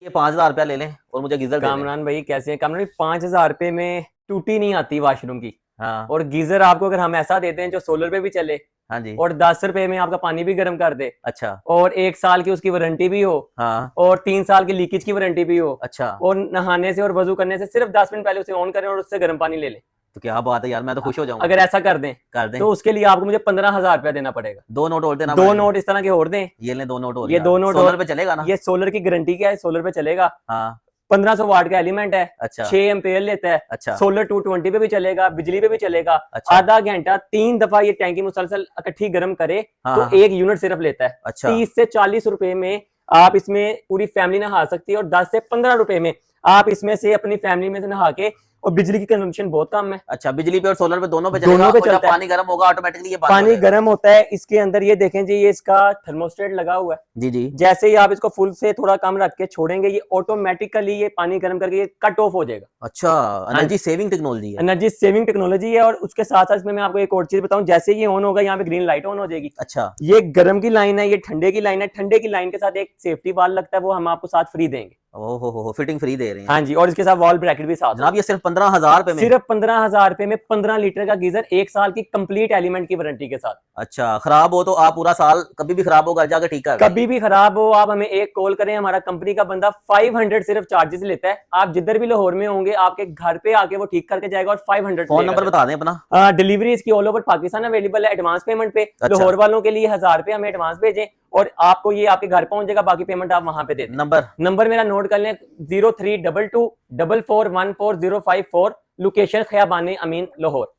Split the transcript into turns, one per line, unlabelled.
ये 5,000 रुपया ले लें और मुझे गीजर दे दें।
कामरान भाई कैसे हैं? कामरान भाई 5,000 रुपए में टूटी नहीं आती वॉशरूम की।
हाँ
और गीजर आपको अगर हम ऐसा देते हैं जो सोलर पे भी चले
हाँ जी।
और 10 रुपए में आपका पानी भी गर्म कर दे,
अच्छा।
और 1 साल की उसकी वारंटी भी हो,
हाँ।
और 3 साल की लीकेज की वारंटी भी हो,
अच्छा।
और नहाने से और वजू करने से सिर्फ 10 मिनट पहले उसे ऑन करें और उससे गर्म पानी ले लें।
तो क्या बात है यार, मैं तो खुश हो जाऊंगा।
अगर ऐसा कर दें
कर दें
तो उसके लिए आपको मुझे 15,000 रुपया देना पड़ेगा।
2 नोट और देना
2
पड़ेगा।
नोट इस तरह के और दें।
ये ले 2 नोट और
ये
यार।
2 नोट
सोलर
और,
पे चलेगा ना?
ये सोलर की गारंटी क्या है, सोलर पे चलेगा।
हाँ।
1500 वाट का एलिमेंट है,
अच्छा
6 एम्पेयर लेता है।
अच्छा
सोलर 220 पे भी चलेगा, बिजली पे भी चलेगा।
अच्छा।
आधा घंटा 3 दफा ये टैंकी मुसलसल इकट्ठी गर्म करे
हाँ
तो
हाँ।
1 यूनिट सिर्फ लेता है।
अच्छा
30 से 40 रुपए में आप इसमें पूरी फैमिली नहा सकती है, और 10 से 15 रुपए में आप इसमें से अपनी फैमिली में से नहा के, और बिजली की कंजम्पशन बहुत कम है।
अच्छा। बिजली पे और सोलर पे दोनों पे
दोनों
चलेगा,
पे
और जब
चलता है।
पानी गर्म होगा ऑटोमेटिकली ये बंद हो
पानी
जाएगा।
गर्म होता है, इसके अंदर ये देखें जी, ये इसका थर्मोस्टेट लगा हुआ है।
जी जी।
जैसे ही आप इसको फुल से थोड़ा कम रख के छोड़ेंगे, ये ऑटोमेटिकली ये पानी गर्म करके ये कट ऑफ हो जाएगा।
अच्छा, एनर्जी सेविंग टेक्नोलॉजी है।
एनर्जी सेविंग टेक्नोलॉजी है। और उसके साथ साथ इसमें मैं आपको एक और चीज बताऊं, जैसे ये ऑन होगा यहाँ पे ग्रीन लाइट ऑन हो जाएगी।
अच्छा।
ये गर्म की लाइन है, ये ठंडे की लाइन है। ठंडे की लाइन के साथ एक सेफ्टी वाल लगता है, वो हम आपको साथ फ्री देंगे।
ओहो, फिटिंग फ्री दे रहे हैं।
हाँ जी, और इसके साथ वॉल ब्रैकेट भी साथ
जनाब ये सिर्फ 15,000 रुपए में?
सिर्फ 15,000 रुपए में 15 लीटर का गीजर, 1 साल की कंप्लीट एलिमेंट की वारंटी के साथ।
अच्छा, खराब हो तो आप पूरा साल, कभी भी खराब हो घर जाकर ठीक कर दें।
कभी भी खराब हो आप हमें एक कॉल करें, हमारा कंपनी का बंदा 500 सिर्फ चार्जेस लेता है। आप जिधर भी लाहौर में होंगे आपके घर पे आके वो ठीक करके जाएगा, और 500
फोन नंबर बता दें अपना।
डिलीवरी इसकी ऑल ओवर पाकिस्तान अवेलेबल है, एडवांस पेमेंट पे।
अच्छा।
लाहौर वालों के लिए 1,000 रुपए हमें एडवांस भेजें और आपको ये आपके घर पहुंच जाएगा, बाकी पेमेंट आप वहां पे दे दें। नंबर मेरा नोट कर लें, 0322441404, लोकेशन खयाबानी अमीन लाहौर।